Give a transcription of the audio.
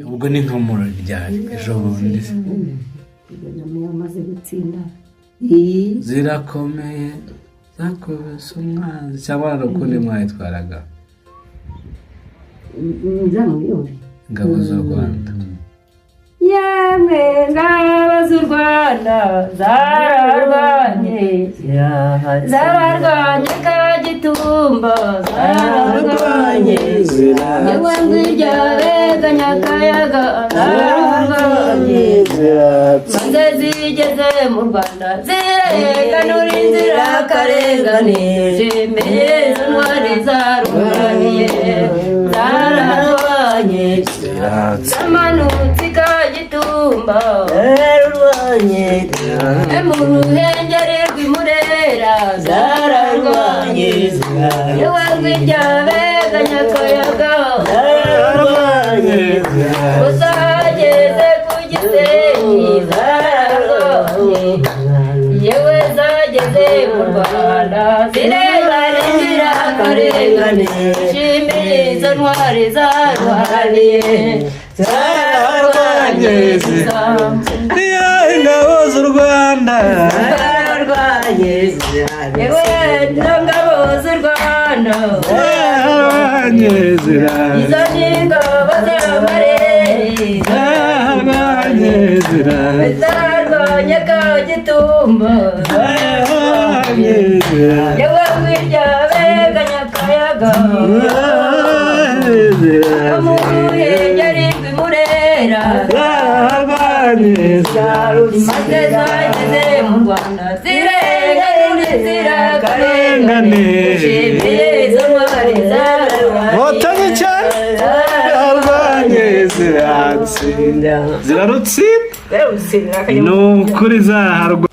ubwo ni nka muro ryari ejo bundi amaze gutsinda zirakomeye zakubise umwanzi cyangwa hari ukundi mwayitwaraga ingabo z'u Rwanda yemwe ngabo z'u Rwanda zararwanye Kagitumba zararwanye yewe ngwirya Nyakayaga zararwanye maze zigeze mu Rwanda zireganura inzirakarengane zimeye intwari zarwaniye zararwanye zamanutse Kagitumba zararwanye mu Ruhengeri rw'Imurera zararwanye yewe ngwirya Nyakayaga zararwanye uzageze ku Gisenyi zararwanye yewe zageze mu Rwanda zirebana inzirakarengane zishimiye izo ntwari zarwaniye zararwanye niyo ingabo z'u Rwanda zararwanye yewe ingabo z'u Rwanda zararwanye izo ni ingabo z'amarere zararwanye zararwanye Kagitumba zararwanye yewe ngwirya Nyakayaga mu Ruhengeri rw'Imurera zararwanye maze zageze mu Rwanda zireganura inzirakarengane zishimiye izo ntwari Nkotanyi cyane zararwanye ziratsinda zirarutsinda ni ukuri zaharwa